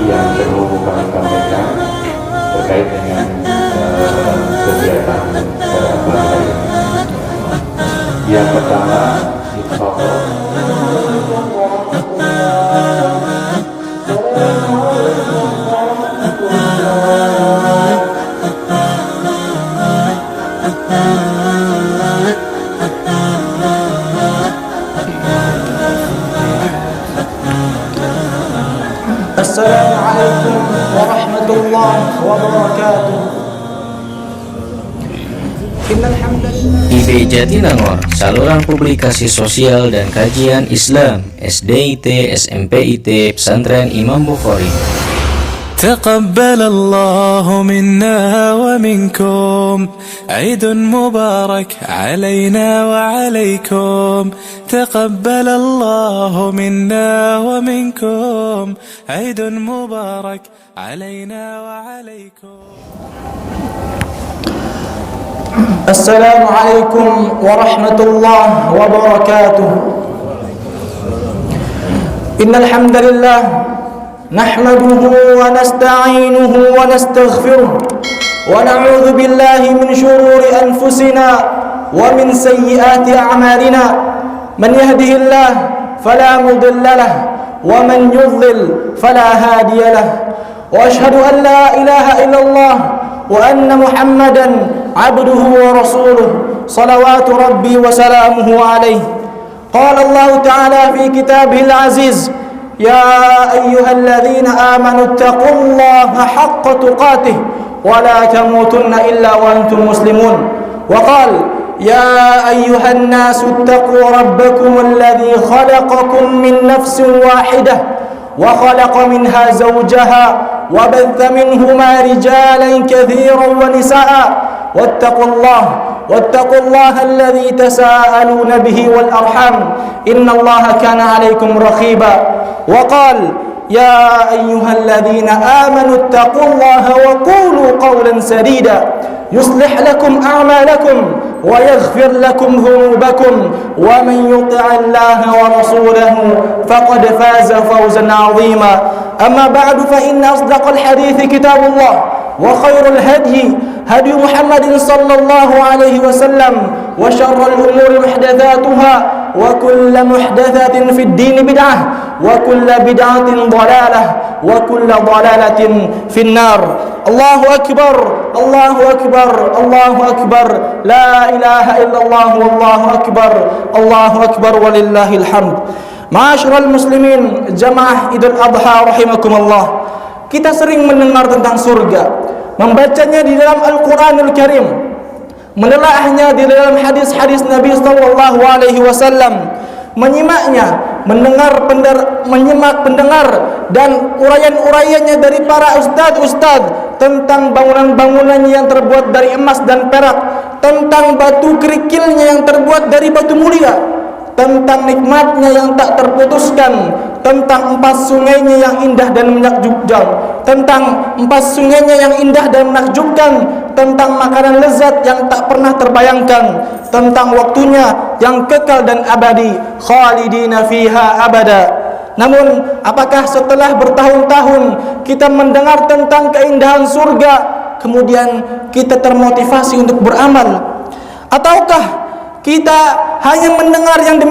yang perlu kami sampaikan terkait dengan kegiatan pada hari ini. Yang pertama, insyaallah Assalamualaikum warahmatullahi wabarakatuh. IB Jatinangor, saluran publikasi sosial dan kajian Islam, SDIT, SMPIT, Pesantren Imam Bukhari. تقبل الله منا ومنكم عيد مبارك علينا وعليكم تقبل الله منا ومنكم عيد مبارك علينا وعليكم. السلام عليكم ورحمة الله وبركاته. إن الحمد لله نحمده ونستعينه ونستغفره ونعوذ بالله من شرور أنفسنا ومن سيئات أعمالنا. من يهده الله فلا مضل له ومن يضلل فلا هادي له. وأشهد أن لا إله إلا الله وأن محمدا عبده ورسوله صلوات ربي وسلامه عليه. قال الله تعالى في كتابه العزيز: يا أيها الذين آمنوا اتقوا الله حق تقاته ولا تموتن إلا وأنتم مسلمون. وقال: يا أيها الناس اتقوا ربكم الذي خلقكم من نفس واحدة وخلق منها زوجها وبث منهما رجالا كثيرا ونساء واتقوا الله الذي تساءلون به والأرحام إن الله كان عليكم رقيبا. وقال: يا أيها الذين آمنوا اتقوا الله وقولوا قولا سديدا يصلح لكم أعمالكم ويغفر لكم ذنوبكم ومن يطع الله ورسوله فقد فاز فوزا عظيما. أما بعد فإن أصدق الحديث كتاب الله وخير الهدي هدي محمد صلى الله عليه وسلم وشر الأمور محدثاتها وكل محدثة في الدين بدعة وكل بدعة ضلالة وكل ضلالة في النار. الله أكبر الله أكبر الله أكبر لا إله إلا الله والله أكبر الله أكبر ولله الحمد. Ma'asyiral muslimin jamaah Idul Adha rahimakumullah. Kita sering mendengar tentang surga, membacanya di dalam Al-Quranul Karim, menelaahnya di dalam hadis-hadis Nabi sallallahu alaihi wasallam, menyimaknya, menyimak pendengar dan uraian-uraiannya dari para ustaz tentang bangunan-bangunannya yang terbuat dari emas dan perak, tentang batu kerikilnya yang terbuat dari batu mulia, tentang nikmatnya yang tak terputuskan, tentang 4 sungainya yang indah dan menakjubkan, tentang makanan lezat yang tak pernah terbayangkan, tentang waktunya yang kekal dan abadi, khalidina fiha abada. Namun, apakah setelah bertahun-tahun kita mendengar tentang keindahan surga, kemudian kita termotivasi untuk beramal? Ataukah kita hanya mendengar yang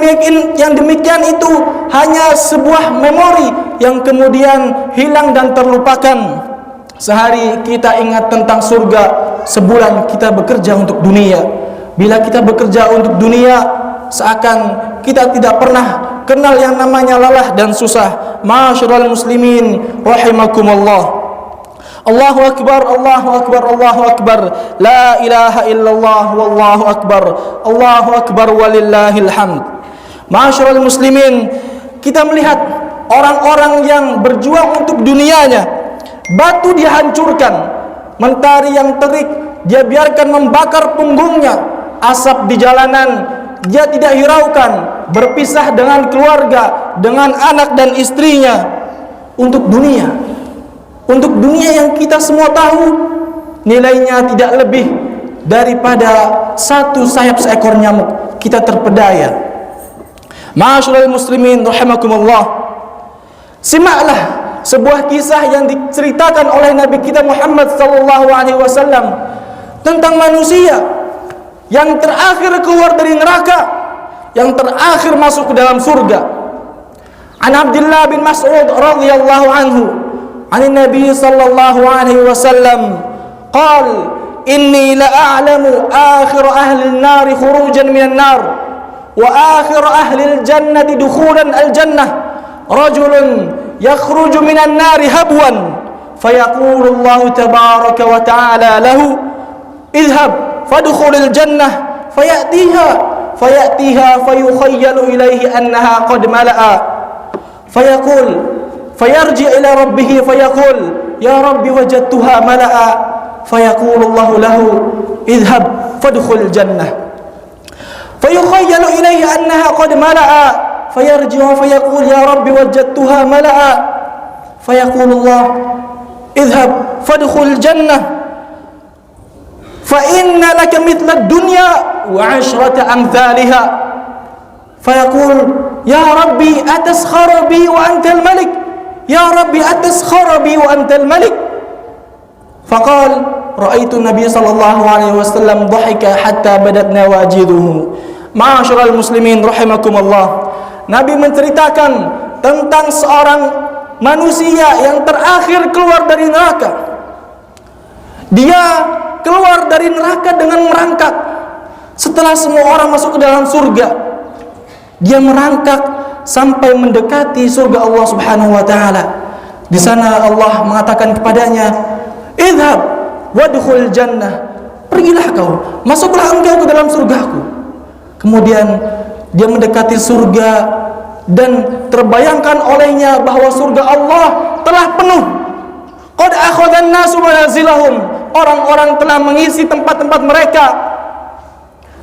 demikian itu hanya sebuah memori yang kemudian hilang dan terlupakan? Sehari kita ingat tentang surga, sebulan kita bekerja untuk dunia. Bila kita bekerja untuk dunia, seakan kita tidak pernah kenal yang namanya lelah dan susah. Ma'asyiral muslimin rahimakumullah. Allahu akbar, Allahu akbar, Allahu akbar. La ilaha illallah wallahu akbar. Allahu akbar walillahil hamd. Ma'asyiral muslimin, kita melihat orang-orang yang berjuang untuk dunianya. Batu dihancurkan, mentari yang terik dia biarkan membakar punggungnya, asap di jalanan dia tidak hiraukan, berpisah dengan keluarga, dengan anak dan istrinya untuk dunia. Untuk dunia yang kita semua tahu nilainya tidak lebih daripada satu sayap seekor nyamuk, kita terpedaya. Ma'asyiral muslimin rahimakumullah, simaklah sebuah kisah yang diceritakan oleh Nabi kita Muhammad sallallahu alaihi wasallam tentang manusia yang terakhir keluar dari neraka, yang terakhir masuk ke dalam surga. An Abdullah bin Mas'ud radhiyallahu anhu, an Nabi sallallahu alaihi wasallam, qala inni la a'lamu akhir ahli an-nar khurujan minan nar wa akhir ahli al-jannati dukhulan al-jannah rajulun yakhruju minan nar habwan fayaqulu Allah tabaraka wa ta'ala lahu idhhab fadkhulil jannah fayatiha fayukhayyalu ilayhi annaha qad mala'a fayaqul fayarji ila rabbih fayaqul ya rabbi wajadtuha mala'a fayaqulu Allah lahu idhhab fadkhulil jannah fayukhayyalu ilayhi annaha qad mala'a fayarji fayaqul ya rabbi wajadtuha mala'a fayaqulu Allah idhhab fadkhulil jannah fa inna laka mithla ad-dunya wa 'ashrata amthaliha fayaqul ya rabbi ataskhara bi wa antal malik ya rabbi ataskhara bi wa antal malik faqal ra'aitu nabiy sallallahu alaihi wasallam dhahika hatta badat nawajiduhu. Ma'asyiral muslimin rahimakumullah, Nabi menceritakan tentang seorang manusia yang terakhir keluar dari neraka. Dia keluar dari neraka dengan merangkak. Setelah semua orang masuk ke dalam surga, dia merangkak sampai mendekati surga Allah Subhanahu wa taala. Di sana Allah mengatakan kepadanya, "Idhhab wadkhul jannah." Pergilah kau, masuklah engkau ke dalam surgaku. Kemudian dia mendekati surga dan terbayangkan olehnya bahwa surga Allah telah penuh. Qad akhadhan nasu manazilahum. Orang-orang telah mengisi tempat-tempat mereka.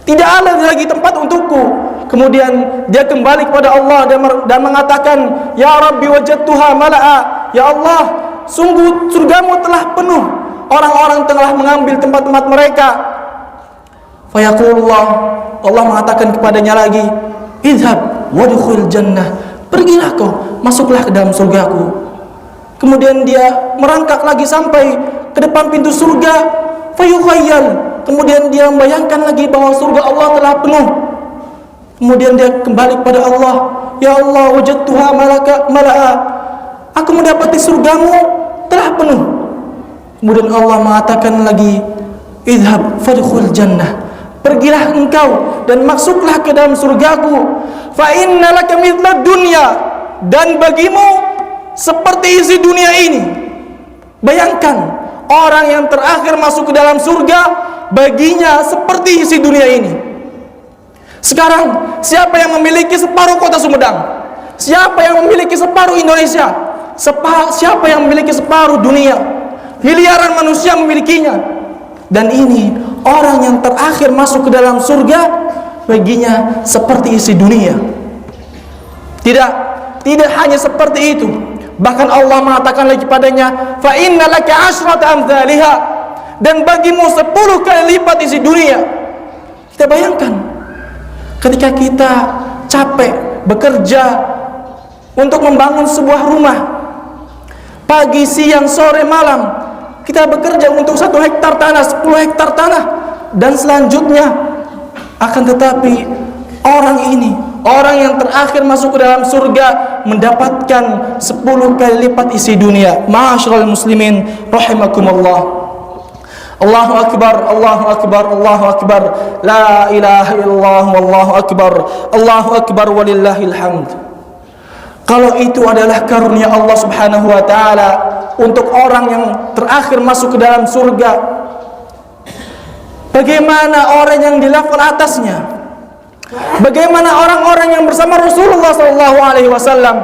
Tidak ada lagi tempat untukku. Kemudian dia kembali kepada Allah dan mengatakan, "Ya Rabbi wajadtuha mala'a." Ya Allah, sungguh surgamu telah penuh. Orang-orang telah mengambil tempat-tempat mereka. Fayaqulullah, Allah mengatakan kepadanya lagi, "Idhhab wadkhul jannah." Pergilah kau, masuklah ke dalam surgaku. Kemudian dia merangkak lagi sampai ke depan pintu surga. Fayukhayyal, kemudian dia membayangkan lagi bahwa surga Allah telah penuh. Kemudian dia kembali kepada Allah, "Ya Allah, wajadtuha mala'a." Aku mendapati surgamu telah penuh. Kemudian Allah mengatakan lagi, "Idhhab fadkhul jannah." Pergilah engkau dan masuklah ke dalam surgaku. Fa inna laka mithla dunya, dan bagimu seperti isi dunia ini. Bayangkan, orang yang terakhir masuk ke dalam surga, baginya seperti isi dunia ini. Sekarang, siapa yang memiliki separuh kota Sumedang? Siapa yang memiliki separuh Indonesia? Siapa yang memiliki separuh dunia? Miliaran manusia memilikinya. Dan ini orang yang terakhir masuk ke dalam surga, baginya seperti isi dunia. Tidak hanya seperti itu. Bahkan Allah mengatakan lagi padanya, "Fa inna laka 'ashrata amthaliha." Dan bagimu 10 kali lipat isi dunia. Kita bayangkan, ketika kita capek bekerja untuk membangun sebuah rumah, pagi, siang, sore, malam, kita bekerja untuk 1 hektar tanah, 10 hektar tanah, dan selanjutnya. Akan tetapi orang ini, orang yang terakhir masuk ke dalam surga, mendapatkan 10 kali lipat isi dunia. Ma'asyiral muslimin rahimakumullah. Allahu akbar, Allahu akbar, Allahu akbar. La ilaha illallah, wallahu akbar. Allahu akbar walillahil hamd. Kalau itu adalah karunia Allah Subhanahu wa taala untuk orang yang terakhir masuk ke dalam surga, bagaimana orang yang di level atasnya? Bagaimana orang-orang yang bersama Rasulullah SAW?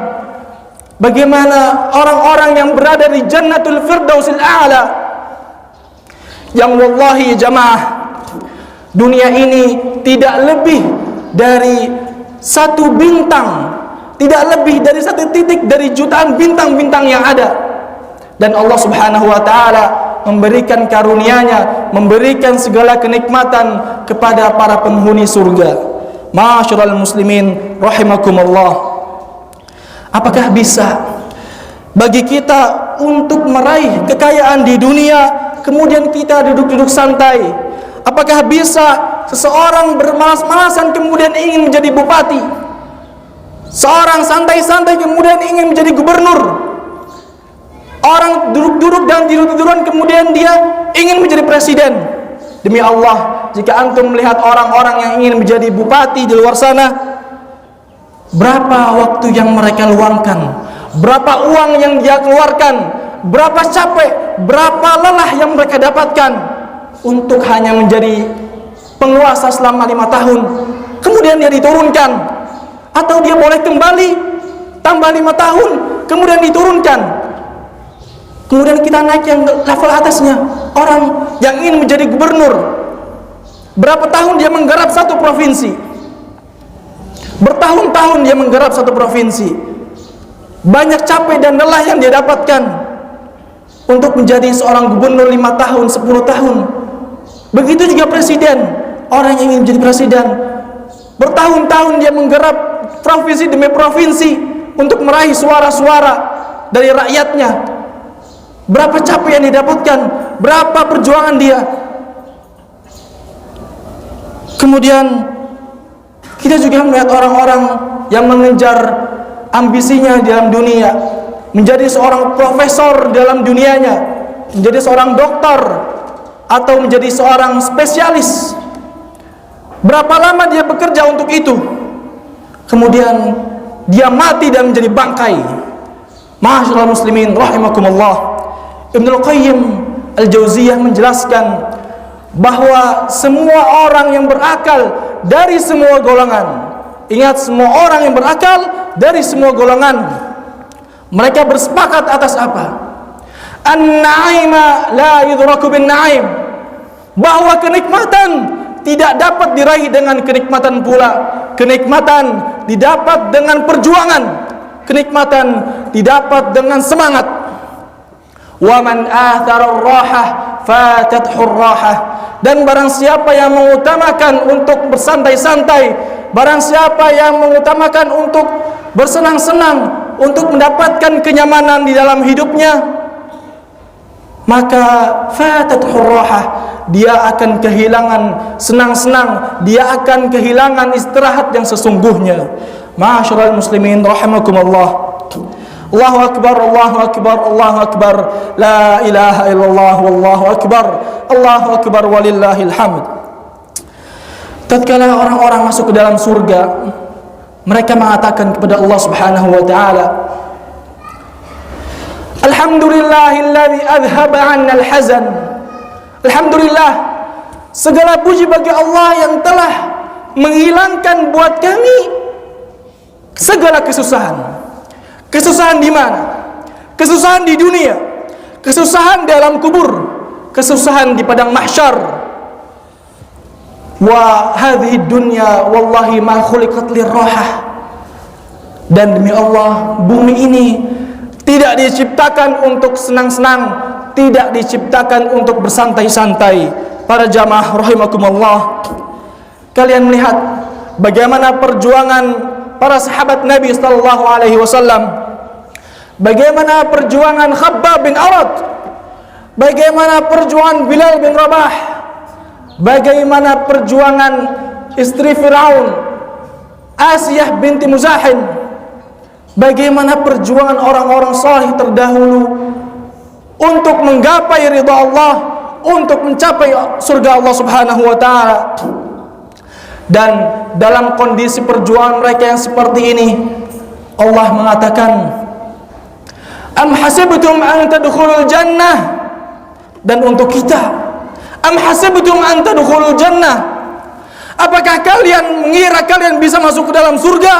Bagaimana orang-orang yang berada di Jannatul Firdausil A'la? Yang wallahi jamaah, dunia ini tidak lebih dari 1 bintang, tidak lebih dari 1 titik dari jutaan bintang-bintang yang ada. Dan Allah Subhanahu wa taala memberikan karunia-Nya, memberikan segala kenikmatan kepada para penghuni surga. Ma'asyiral muslimin rahimakumullah. Apakah bisa bagi kita untuk meraih kekayaan di dunia, kemudian kita duduk-duduk santai? Apakah bisa seseorang bermalas-malasan kemudian ingin menjadi bupati? Seorang santai-santai kemudian ingin menjadi gubernur? Orang duduk-duduk dan tidur-tiduran kemudian dia ingin menjadi presiden? Demi Allah, jika antum melihat orang-orang yang ingin menjadi bupati di luar sana, berapa waktu yang mereka luangkan, berapa uang yang dia keluarkan, berapa capek, berapa lelah yang mereka dapatkan untuk hanya menjadi penguasa selama 5 tahun, kemudian dia diturunkan, atau dia boleh kembali tambah 5 tahun kemudian diturunkan, kemudian kita naik yang level atasnya, orang yang ingin menjadi gubernur. Berapa tahun dia menggarap satu provinsi, bertahun-tahun dia menggarap satu provinsi, banyak capek dan lelah yang dia dapatkan untuk menjadi seorang gubernur 5 tahun, 10 tahun. Begitu juga presiden, orang yang ingin menjadi presiden, bertahun-tahun dia menggarap provinsi demi provinsi untuk meraih suara-suara dari rakyatnya. Berapa capek yang didapatkan, berapa perjuangan dia. Kemudian kita juga melihat orang-orang yang mengejar ambisinya dalam dunia, menjadi seorang profesor dalam dunianya, menjadi seorang dokter, atau menjadi seorang spesialis. Berapa lama dia bekerja untuk itu, kemudian dia mati dan menjadi bangkai. Ma'asyiral muslimin rahimakumullah, Ibnul Qayyim Al-Jauziyah menjelaskan bahwa semua orang yang berakal dari semua golongan, ingat, semua orang yang berakal dari semua golongan, mereka bersepakat atas apa? An-na'ima la yudraku bin na'im, bahwa kenikmatan tidak dapat diraih dengan kenikmatan pula. Kenikmatan didapat dengan perjuangan, kenikmatan didapat dengan semangat. Wa man athara ar-rahah fatathu ar-rahah, dan barang siapa yang mengutamakan untuk bersantai-santai, barang siapa yang mengutamakan untuk bersenang-senang, untuk mendapatkan kenyamanan di dalam hidupnya, maka fatathu ar-rahah, dia akan kehilangan senang-senang, dia akan kehilangan istirahat yang sesungguhnya. Ma'asyiral muslimin rahimakumullah. Allahu akbar, Allahu akbar, Allahu akbar, la ilaha illallah, wallahu akbar, Allahu akbar walillahil hamd. Tatkala orang-orang masuk ke dalam surga, mereka mengatakan kepada Allah Subhanahu wa taala, alhamdulillahilladzi adhhaba 'anna al-hazan. Alhamdulillah, segala puji bagi Allah yang telah menghilangkan buat kami segala kesusahan. Kesusahan di mana? Kesusahan di dunia, kesusahan dalam kubur, kesusahan di padang mahsyar. Wa hadhihi dunya wallahi ma khuliqat lirrahah. Dan demi Allah, bumi ini tidak diciptakan untuk senang-senang, tidak diciptakan untuk bersantai-santai. Para jamaah rahimakumullah, kalian melihat bagaimana perjuangan para sahabat Nabi sallallahu alaihi wasallam, bagaimana perjuangan Khabbab bin Arad, bagaimana perjuangan Bilal bin Rabah, bagaimana perjuangan istri Firaun Asiyah binti Muzahin, bagaimana perjuangan orang-orang saleh terdahulu untuk menggapai ridha Allah, untuk mencapai surga Allah Subhanahu wa taala. Dan dalam kondisi perjuangan mereka yang seperti ini, Allah mengatakan, am hasibtum an tadkhulul jannah, dan untuk kita, am hasibtum an tadkhulul jannah, apakah kalian mengira kalian bisa masuk ke dalam surga?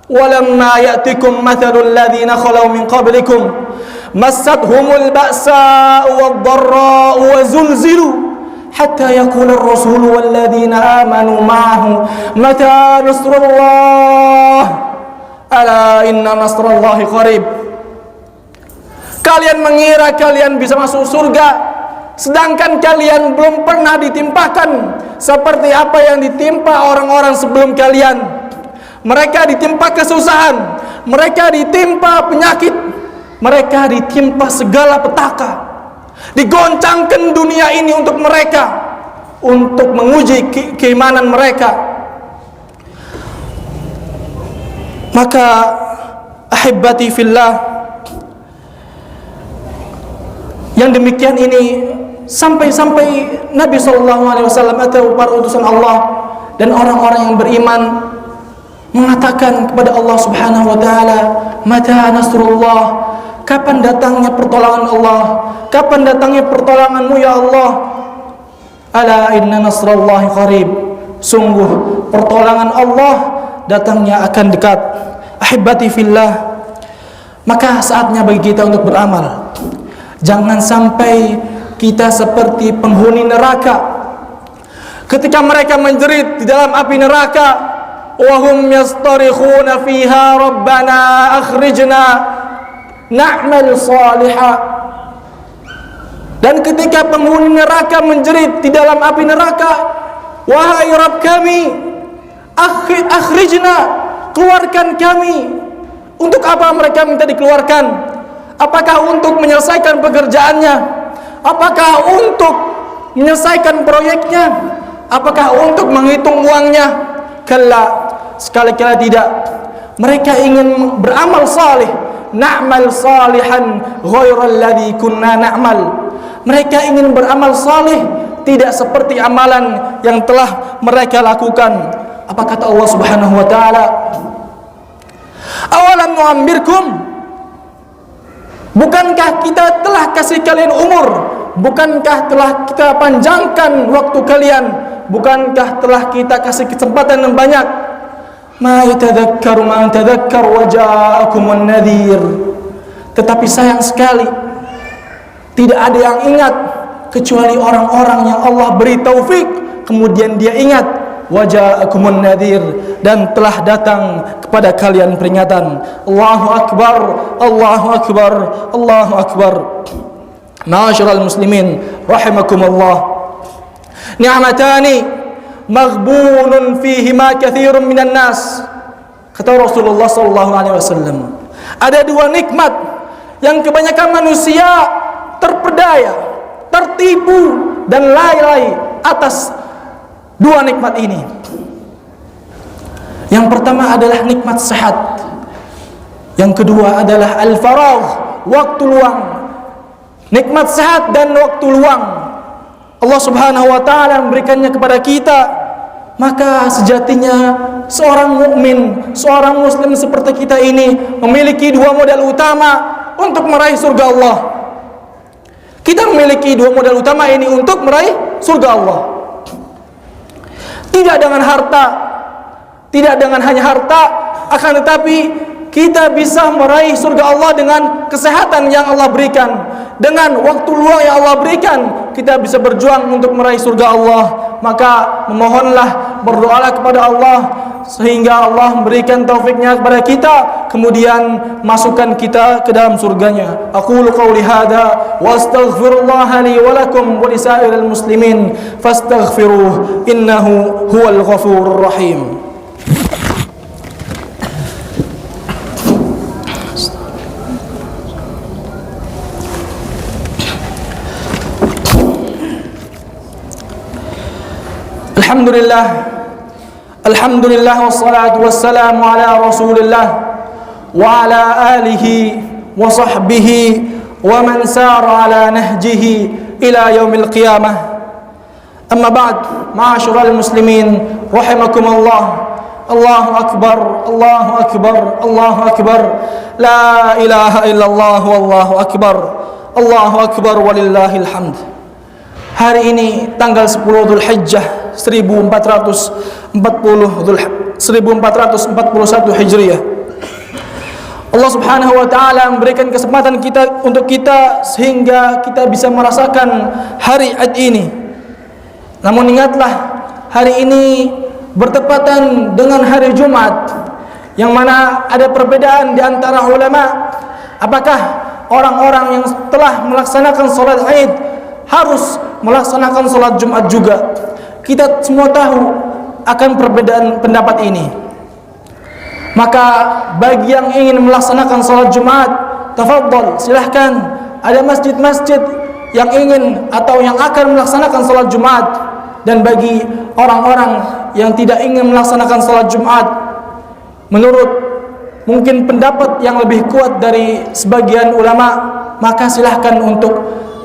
Walamma ya'tikum mathalul ladzina khalau min qablikum massathumul ba'sa'u wad-dharra'u wa zulzilu hatta yaqula ar-rasulu walladzina amanu ma'ahu mata nasrullah ala inna nasrallahi qarib. Kalian mengira kalian bisa masuk surga, sedangkan kalian belum pernah ditimpakan seperti apa yang ditimpa orang-orang sebelum kalian. Mereka ditimpa kesusahan, mereka ditimpa penyakit, mereka ditimpa segala petaka, digoncangkan dunia ini untuk mereka, untuk menguji keimanan mereka. Maka ahibbati fillah, yang demikian ini sampai-sampai Nabi SAW atau para utusan Allah dan orang-orang yang beriman mengatakan kepada Allah Subhanahu wa taala, "Mata nasrullah?" Kapan datangnya pertolongan Allah? Kapan datangnya pertolonganmu ya Allah? Ala inna nasrallahi qarib. Sungguh pertolongan Allah datangnya akan dekat. Ahibbati fillah, maka saatnya bagi kita untuk beramal. Jangan sampai kita seperti penghuni neraka ketika mereka menjerit di dalam api neraka, wahum yastarikhuna fiha rabbana akhrijna na'mal salihah. Dan ketika penghuni neraka menjerit di dalam api neraka, wahai Rabb kami, akhrijna, keluarkan kami. Untuk apa mereka minta dikeluarkan? Apakah untuk menyelesaikan pekerjaannya? Apakah untuk menyelesaikan proyeknya? Apakah untuk menghitung uangnya? Kalla, sekali-kali tidak. Mereka ingin beramal salih, na'mal salihan ghairal ladzi kunna na'mal. Mereka ingin beramal salih tidak seperti amalan yang telah mereka lakukan. Apa kata Allah Subhanahu wa taala? Awalam nu'ammirkum? Bukankah kita telah kasih kalian umur? Bukankah telah kita panjangkan waktu kalian? Bukankah telah kita kasih kesempatan yang banyak? Ma yatadhakkaru man tadhakkar wa ja'akumun nadhir. Tetapi sayang sekali, tidak ada yang ingat kecuali orang-orang yang Allah beri taufik, kemudian dia ingat, wa ja'akumun nadhir, dan telah datang kepada kalian peringatan. Allahu akbar, Allahu akbar, Allahu akbar. Ma'asyiral muslimin rahimakumullah. Ni'matani maghbunun fihima katsirun minan nas. Kata Rasulullah sallallahu alaihi wasallam, ada dua nikmat yang kebanyakan manusia terpedaya, tertipu dan lalai atas dua nikmat ini. Yang pertama adalah nikmat sehat. Yang kedua adalah al-faragh, waktu luang. Nikmat sehat dan waktu luang Allah Subhanahu wa taala memberikannya kepada kita. Maka sejatinya seorang mukmin, seorang muslim seperti kita ini memiliki dua modal utama untuk meraih surga Allah. Kita memiliki dua modal utama ini untuk meraih surga Allah. Tidak dengan harta, tidak dengan hanya harta, akan tetapi kita bisa meraih surga Allah dengan kesehatan yang Allah berikan, dengan waktu luang yang Allah berikan. Kita bisa berjuang untuk meraih surga Allah. Maka memohonlah, berdoalah kepada Allah sehingga Allah memberikan taufiknya kepada kita, kemudian masukkan kita ke dalam surganya. Aqulu qawli hadza wa astaghfirullah li wa lakum wa lisairil muslimin fastaghfiruh innahu huwal ghafurur rahim. Alhamdulillah, alhamdulillah wassalatu wassalamu ala rasulillah wa ala alihi wa sahbihi wa man sara ala nahjihi ila yaumil qiyamah. Amma ba'd, ma'asyiral muslimin rahimakumullah. Allahu akbar, Allahu akbar, Allahu akbar. La ilaha illallah wallahu akbar. Allahu akbar walillahil hamd. Hari ini tanggal 10 Dzulhijjah 1441 Hijriah. Allah Subhanahu wa taala memberikan kesempatan untuk kita sehingga kita bisa merasakan hari Id ini. Namun ingatlah, hari ini bertepatan dengan hari Jumat, yang mana ada perbedaan di antara ulama. Apakah orang-orang yang telah melaksanakan salat Id harus melaksanakan salat Jumat juga? Kita semua tahu akan perbedaan pendapat ini. Maka bagi yang ingin melaksanakan salat Jumat, tafadhal, silahkan. Ada masjid-masjid yang ingin atau yang akan melaksanakan salat Jumat. Dan bagi orang-orang yang tidak ingin melaksanakan salat Jumat, menurut mungkin pendapat yang lebih kuat dari sebagian ulama, maka silahkan untuk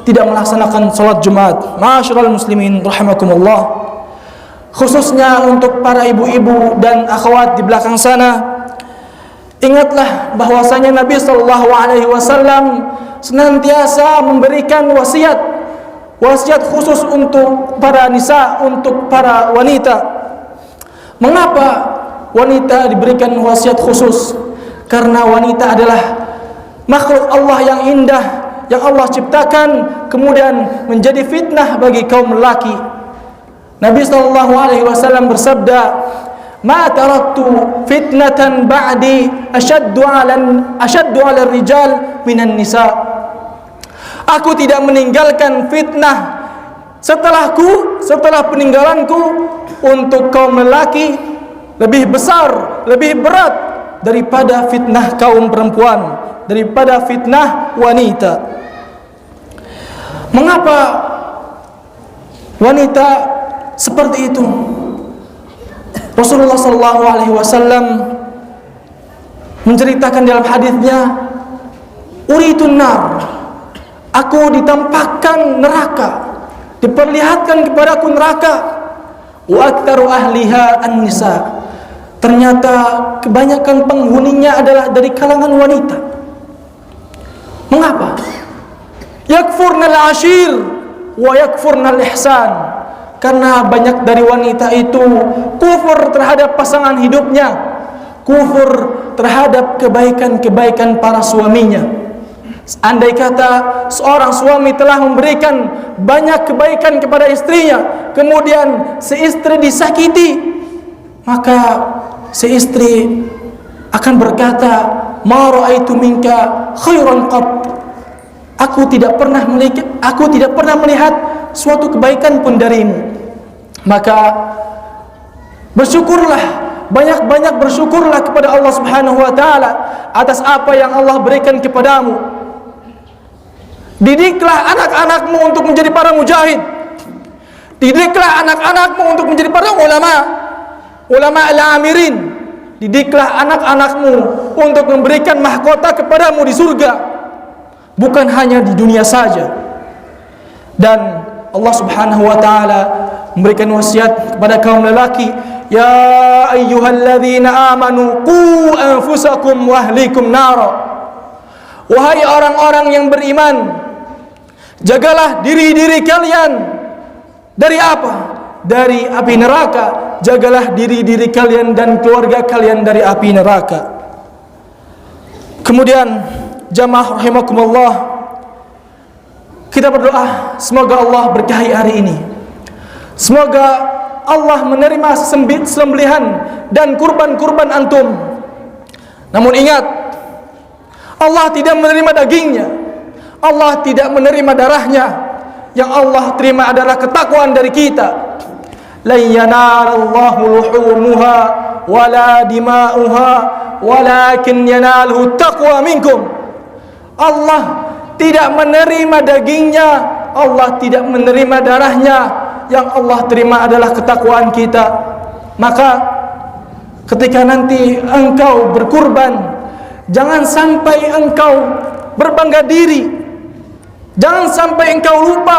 tidak melaksanakan salat Jumat. Ma'asyiral muslimin rahimakumullah. Khususnya untuk para ibu-ibu dan akhwat di belakang sana, ingatlah bahwasanya Nabi SAW senantiasa memberikan wasiat khusus untuk para nisa, untuk para wanita. Mengapa wanita diberikan wasiat khusus? Karena wanita adalah makhluk Allah yang indah, yang Allah ciptakan kemudian menjadi fitnah bagi kaum lelaki. Nabi SAW bersabda, "Ma taraktu fitnatan ba'di ashaddu 'ala rijal minan nisa." Aku tidak meninggalkan fitnah setelah peninggalanku untuk kaum lelaki lebih besar, lebih berat daripada fitnah kaum perempuan, daripada fitnah wanita. Mengapa wanita seperti itu? Rasulullah SAW menceritakan dalam hadisnya, "Uritun nar." Aku ditampakkan neraka, diperlihatkan kepadaku neraka. Wa aktsaru ahliha an-nisa. Ternyata kebanyakan penghuninya adalah dari kalangan wanita. Mengapa? Yakfurnal ashir wa yakfurnal ihsan. Karena banyak dari wanita itu kufur terhadap pasangan hidupnya, kufur terhadap kebaikan-kebaikan para suaminya. Andai kata seorang suami telah memberikan banyak kebaikan kepada istrinya, kemudian si istri disakiti, maka si istri akan berkata, "Ma ra'aitu minka khairan qat." Aku tidak pernah melihat suatu kebaikan pun darimu. Maka bersyukurlah, banyak-banyak bersyukurlah kepada Allah Subhanahu wa taala atas apa yang Allah berikan kepadamu. Didiklah anak-anakmu untuk menjadi para mujahid. Didiklah anak-anakmu untuk menjadi para ulama al-amirin. Didiklah anak-anakmu untuk memberikan mahkota kepadamu di surga, bukan hanya di dunia saja. Dan Allah Subhanahu wa taala memberikan wasiat kepada kaum lelaki, "Ya ayyuhalladzina amanu qu anfusakum wa ahlikum nara." Wahai orang-orang yang beriman, jagalah diri-diri kalian dari apa? Dari api neraka. Jagalah diri-diri kalian dan keluarga kalian dari api neraka. Kemudian jamaah rahimakumullah, kita berdoa semoga Allah berkahi hari ini. Semoga Allah menerima sembelihan dan kurban-kurban antum. Namun ingat, Allah tidak menerima dagingnya, Allah tidak menerima darahnya. Yang Allah terima adalah ketakwaan dari kita. La yanalallahu luhumuha wala dima'uha walakin yanaluhu taqwa minkum. Allah tidak menerima dagingnya, Allah tidak menerima darahnya. Yang Allah terima adalah ketakwaan kita. Maka ketika nanti engkau berkurban, jangan sampai engkau berbangga diri, jangan sampai engkau lupa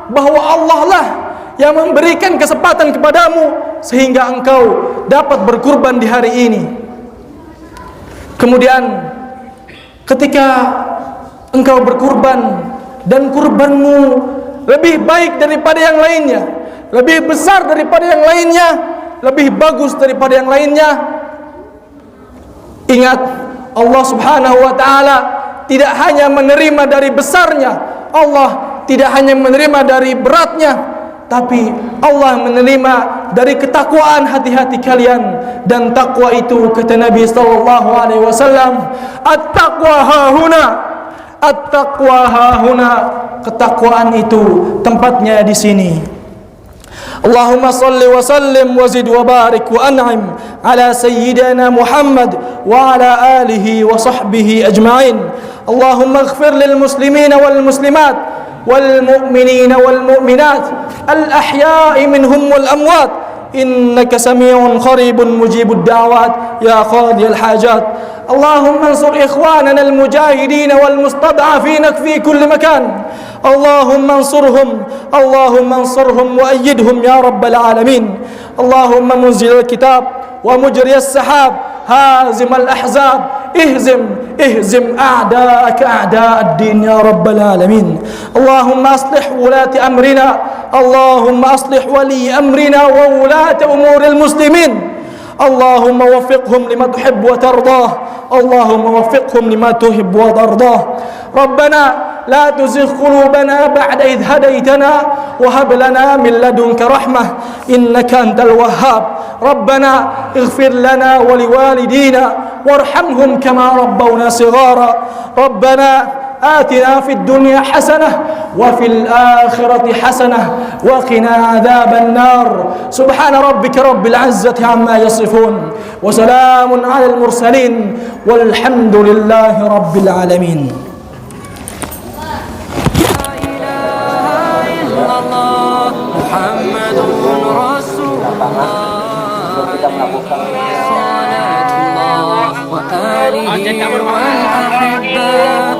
bahwa Allah lah yang memberikan kesempatan kepadamu sehingga engkau dapat berkurban di hari ini. Kemudian ketika engkau berkurban dan kurbanmu lebih baik daripada yang lainnya, lebih besar daripada yang lainnya, lebih bagus daripada yang lainnya, ingat, Allah Subhanahu wa taala tidak hanya menerima dari besarnya, Allah tidak hanya menerima dari beratnya, tapi Allah menerima dari ketakwaan hati-hati kalian. Dan takwa itu, kata Nabi sallallahu alaihi wasallam, at-taqwa hahuna, at-taqwa hahuna. Ketakwaan itu tempatnya di sini. اللهم صل وسلم وزد وبارك وأنعم على سيدنا محمد وعلى آله وصحبه أجمعين. اللهم اغفر للمسلمين والمسلمات والمؤمنين والمؤمنات الأحياء منهم والأموات إنك سميع قريب مجيب الدعوات يا قاضي الحاجات. اللهم انصر إخواننا المجاهدين والمستضعفين في كل مكان. اللهم انصرهم وأيدهم يا رب العالمين. اللهم منزل الكتاب ومجري السحاب هازم الأحزاب اهزم أعداءك أعداء الدين يا رب العالمين. اللهم أصلح ولاة أمرنا، اللهم أصلح ولي أمرنا وولاة أمور المسلمين. اللهم وفقهم لما تحب وترضاه، اللهم وفقهم لما تحب وترضاه. ربنا لا تزغ قلوبنا بعد إذ هديتنا وهب لنا من لدنك رحمة إنك أنت الوهاب. ربنا اغفر لنا ولوالدينا وارحمهم كما ربونا صغارا. ربنا آتنا في الدنيا حسنة وفي الآخرة حسنة وقنا عذاب النار. سبحان ربك رب العزة عما يصفون وسلام على المرسلين والحمد لله رب العالمين. وآله والأحبة